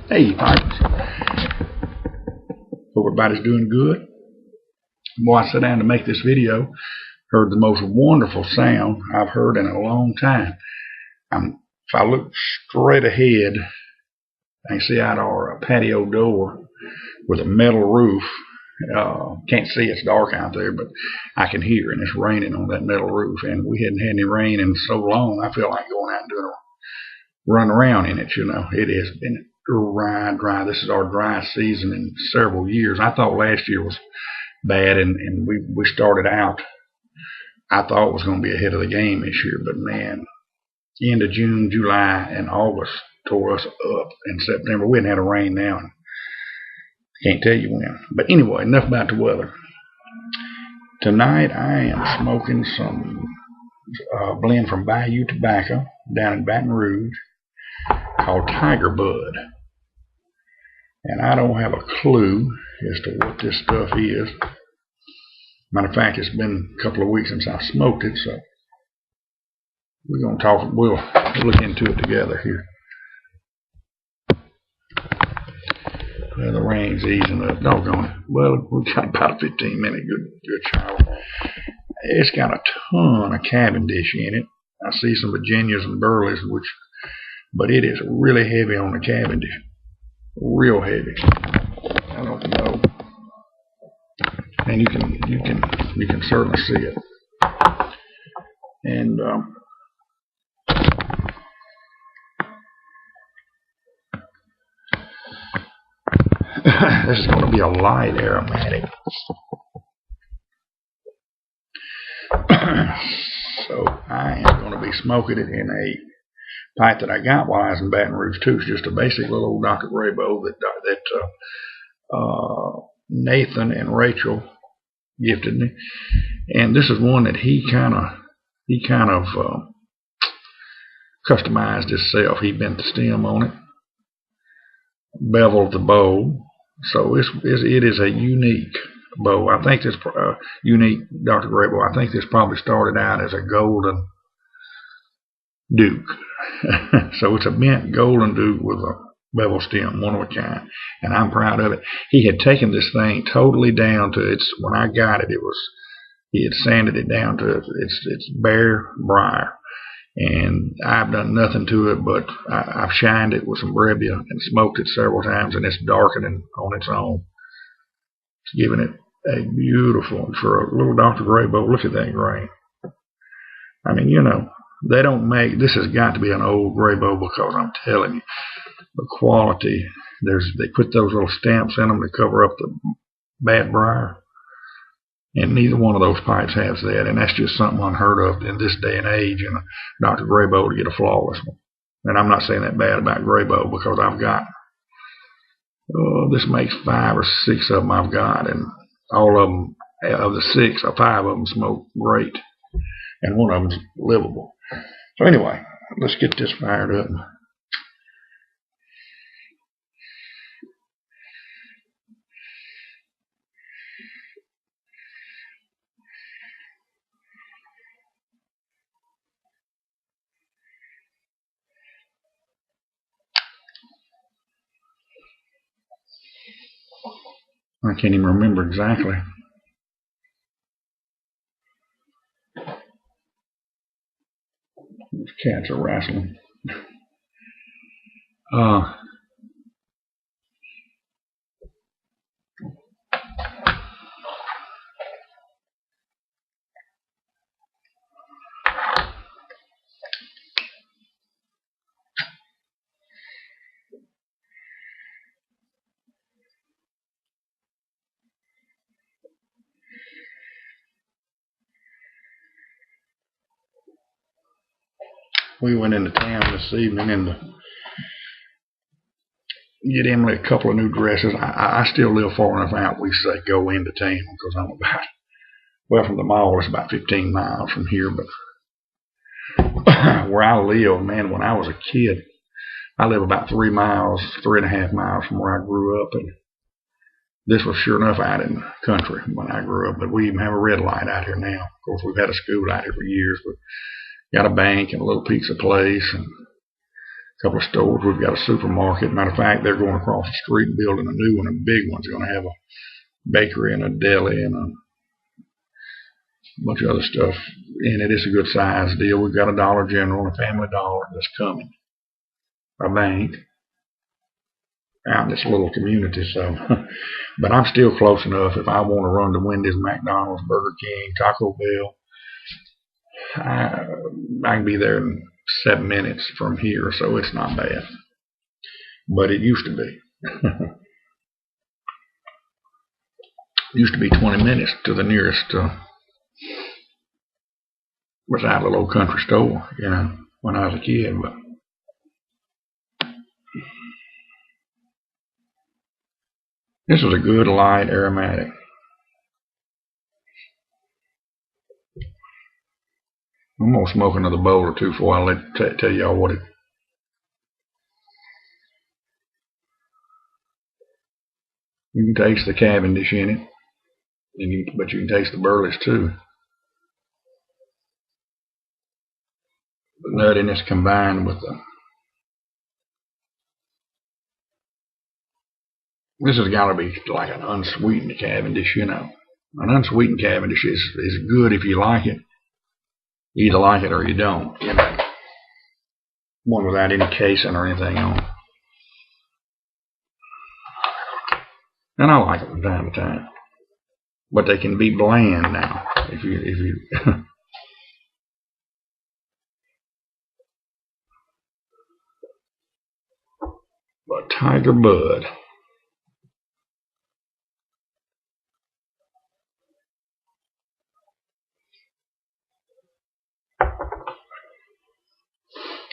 Hey, Pipers. Hope everybody's doing good. Boy, I sat down to make this video, heard the most wonderful sound I've heard in a long time. If I look straight ahead, I can see out our patio door with a metal roof. Can't see, it's dark out there, but I can hear, and it's raining on that metal roof. And we hadn't had any rain in so long, I feel like going out and doing a run around in it. It has been dry. This is our dry season in several years. I thought last year was bad, and we started out, I thought it was going to be ahead of the game this year, but man, end of June, July, and August tore us up. In September, we hadn't had a rain now, and can't tell you when. But anyway, enough about the weather. Tonight I am smoking some blend from Bayou Tobacco down in Baton Rouge called Tiger Bud. And I don't have a clue as to what this stuff is. Matter of fact, it's been a couple of weeks since I smoked it, so we're going to talk. We'll look into it together here. Well, the rain's easing up. Doggone it. Well, we've got about a 15-minute good shower. It's got a ton of Cavendish in it. I see some Virginias and Burleys, but it is really heavy on the Cavendish. Real heavy. I don't know. And you can certainly see it. And this is going to be a light aromatic. So I am going to be smoking it in a pipe that I got while I was in Baton Rouge too. It's just a basic little old Dr. Graybo that Nathan and Rachel gifted me, and this is one that he kind of customized himself. He bent the stem on it, beveled the bowl, so it is a unique bowl. I think this unique Dr. Graybo. I think this probably started out as a golden Duke. So it's a bent golden Duke with a bevel stem, one of a kind, and I'm proud of it. He had taken this thing totally down to its, when I got it, he had sanded it down to its bare briar, and I've done nothing to it, but I've shined it with some Brevia and smoked it several times, and it's darkening on its own. It's giving it a beautiful, for a little Dr. Graybo, look at that grain. I mean, they don't make, this has got to be an old Graybo, because I'm telling you, the quality, they put those little stamps in them to cover up the bad briar, and neither one of those pipes has that, and that's just something unheard of in this day and age in a Dr. Graybo to get a flawless one. And I'm not saying that bad about Graybo, because I've got, this makes 5 or 6 of them I've got, and all of them, of the 6 or 5 of them smoke great, and one of them's livable. So anyway, let's get this fired up. I can't even remember exactly. These cats are wrestling. We went into town this evening and get Emily a couple of new dresses. I still live far enough out, we say, go into town, because I'm about, well, from the mall, it's about 15 miles from here. But where I live, man, when I was a kid, I live about 3.5 miles from where I grew up, and this was sure enough out in the country when I grew up. But we even have a red light out here now. Of course, we've had a school out here for years, but got a bank and a little pizza place, and couple of stores. We've got a supermarket. Matter of fact, they're going across the street and building a new one. A big one's going to have a bakery and a deli and a bunch of other stuff in it. It's a good size deal. We've got a Dollar General and a Family Dollar that's coming. A bank out in this little community. So, but I'm still close enough. If I want to run to Wendy's, McDonald's, Burger King, Taco Bell, I can be there in 7 minutes from here, so it's not bad. But it used to be. It used to be 20 minutes to the nearest was that little old country store, you know, when I was a kid. But this is a good light aromatic. I'm gonna smoke another bowl or two before I tell y'all what it. You can taste the Cavendish in it, but you can taste the Burleys too. The nuttiness combined with the. This has got to be like an unsweetened Cavendish, you know. An unsweetened Cavendish is good if you like it. You either like it or you don't, you know. One without any casing or anything on. And I like them from time to time. But they can be bland now. If you But Tiger Bud.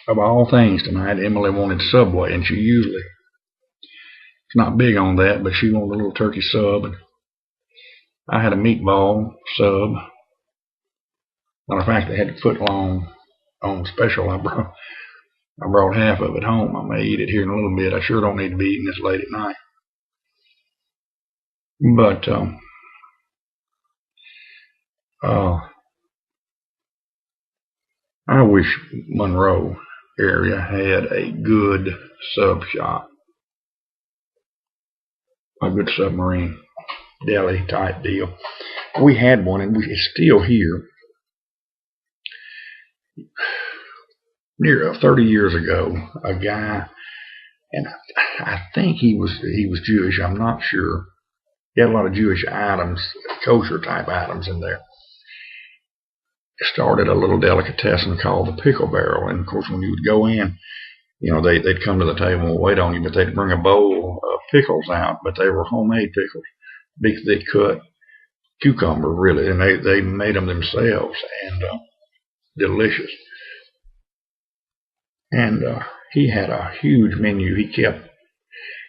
Of all things tonight, Emily wanted Subway, and she usually is not big on that, but she wanted a little turkey sub. And I had a meatball sub. Matter of fact, they had a foot long on special. I brought half of it home. I may eat it here in a little bit. I sure don't need to be eating this late at night. But I wish Monroe area had a good sub shop, a good submarine deli type deal. We had one, and it's still here. Near 30 years ago, a guy, and I think he was Jewish. I'm not sure. He had a lot of Jewish items, kosher type items in there. Started a little delicatessen called the Pickle Barrel, and of course, when you would go in, you know, they'd come to the table and wait on you, but they'd bring a bowl of pickles out, but they were homemade pickles, big thick cut cucumber, really, and they made them themselves, and delicious. And he had a huge menu.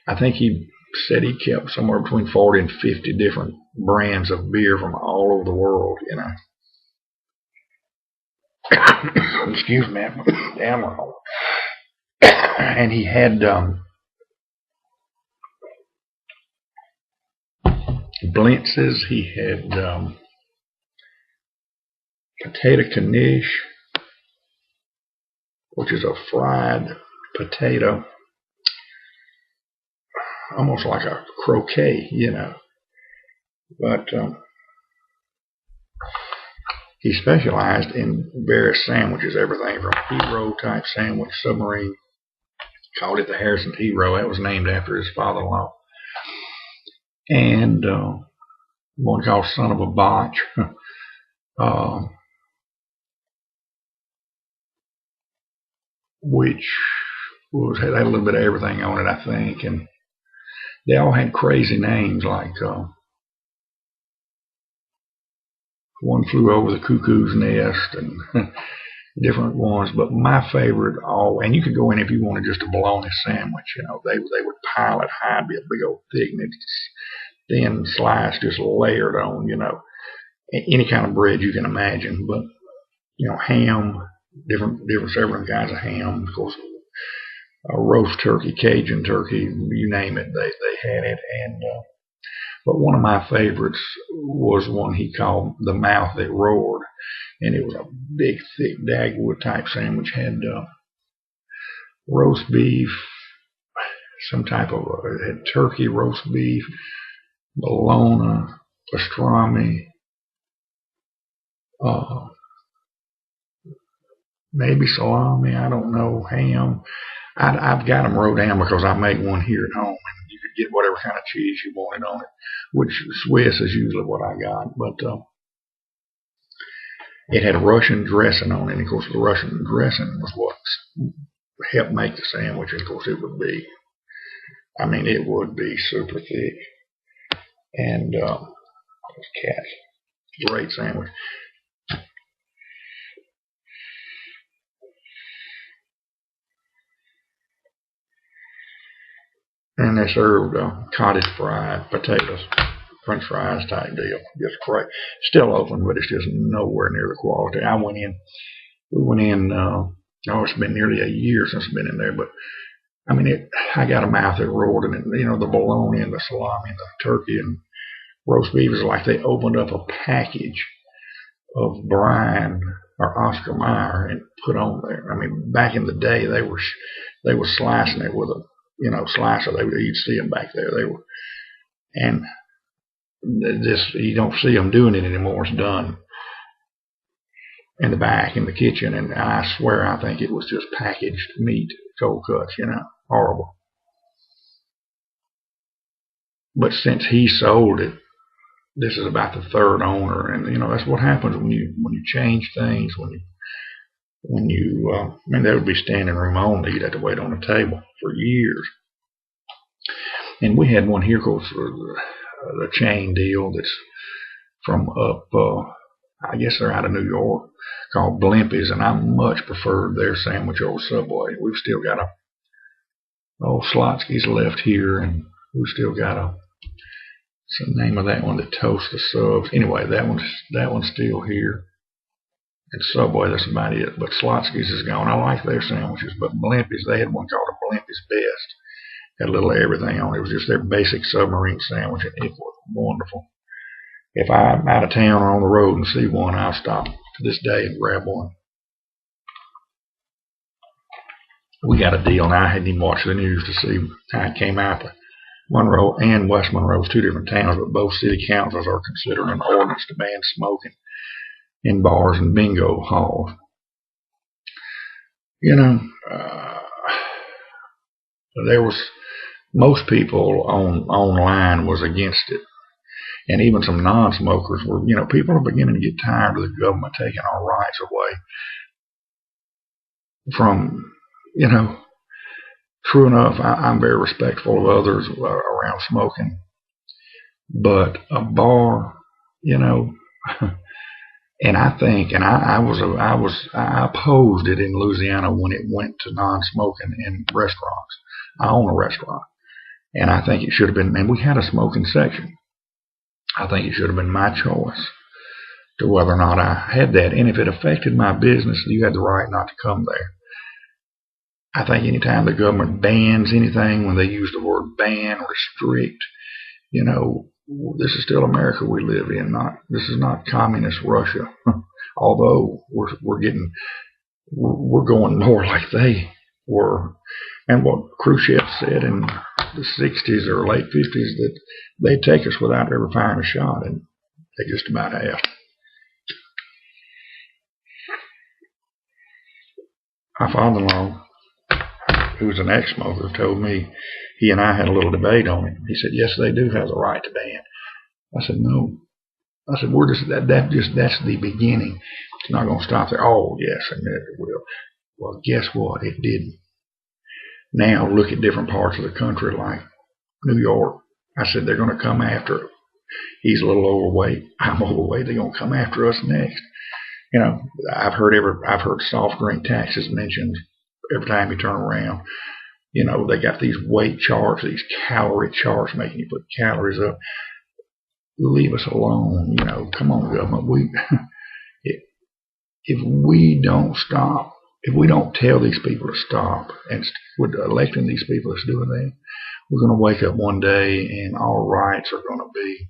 I think he said he kept somewhere between 40 and 50 different brands of beer from all over the world, you know. Excuse me, damn wrong. And he had blintzes. He had potato knish, which is a fried potato, almost like a croquet, you know. But he specialized in various sandwiches, everything from hero type sandwich, submarine. Called it the Harrison Hero. That was named after his father-in-law. And one called Son of a Botch. Which had a little bit of everything on it, I think. And they all had crazy names, like One Flew Over the Cuckoo's Nest and different ones. But my favorite, and you could go in if you wanted just a bologna sandwich. You know, they would pile it high, be a big old thick, and it's thin slice just layered on. You know, any kind of bread you can imagine. But you know, ham, different several kinds of ham, of course. Roast turkey, Cajun turkey, you name it, they had it. And but one of my favorites was one he called the Mouth That Roared, and it was a big, thick Dagwood type sandwich. Had roast beef, some type of had turkey, roast beef, bologna, pastrami, maybe salami, I don't know, ham. I've got them wrote down because I make one here at home, and you could get whatever kind of cheese you wanted on it, which Swiss is usually what I got. But it had a Russian dressing on it, and of course the Russian dressing was what helped make the sandwich. And of course it would be, I mean, it would be super thick. And cats, great sandwich. And they served cottage fried potatoes, French fries type deal. Just great. Still open, but it's just nowhere near the quality. We went in, it's been nearly a year since I've been in there, but I mean, I got a mouth that roared, and the bologna and the salami and the turkey and roast beef is like they opened up a package of Brian or Oscar Mayer and put on there. I mean, back in the day, they were slicing it with a slicer. You'd see them back there. They were, and this, you don't see them doing it anymore. It's done in the back in the kitchen, and I swear I think it was just packaged meat, cold cuts. Horrible. But since he sold it, this is about the third owner, and that's what happens when you change things. When you they would be standing room only. You'd have to wait on a table for years. And we had one here, of course, the chain deal that's from up, I guess they're out of New York, called Blimpie's, and I much preferred their sandwich over Subway. We've still got Slotsky's left here, and we've still got what's the name of that one that toasts the subs? Anyway, that one's still here. And Subway, that's about it. But Slotsky's is gone. I like their sandwiches, but Blimpie's, they had one called a Blimpie's Best. Had a little everything on it. It was just their basic submarine sandwich, and it was wonderful. If I'm out of town or on the road and see one, I'll stop to this day and grab one. We got a deal, and I hadn't even watched the news to see how it came out. Monroe and West Monroe is two different towns, but both city councils are considering an ordinance to ban smoking in bars and bingo halls. There was most people online was against it, and even some non-smokers were. People are beginning to get tired of the government taking our rights away from. True enough, I'm very respectful of others around smoking, but a bar, and I think, and I opposed it in Louisiana when it went to non-smoking in restaurants. I own a restaurant, and I think it should have been, and we had a smoking section. I think it should have been my choice to whether or not I had that, and if it affected my business, you had the right not to come there. I think anytime the government bans anything, when they use the word ban, restrict, this is still America we live in. This is not communist Russia. Although we're going more like they were, and what Khrushchev said in the 60s or late 50s, that they'd take us without ever firing a shot, and they just about have. My father-in-law, who's an ex-smoker, told me, he and I had a little debate on it. He said, yes, they do have the right to ban. I said, no. I said, that's the beginning. It's not going to stop there. Oh, yes, and it will. Well, guess what? It didn't. Now look at different parts of the country like New York. I said, they're going to come after him. He's a little overweight. I'm overweight. They're going to come after us next. I've heard soft drink taxes mentioned every time you turn around. They got these weight charts, these calorie charts, making you put calories up. Leave us alone. Come on, government. If we don't stop, if we don't tell these people to stop, and with electing these people that's doing that, we're going to wake up one day and our rights are going to be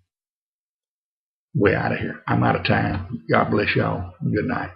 way out of here. I'm out of time. God bless y'all. Good night.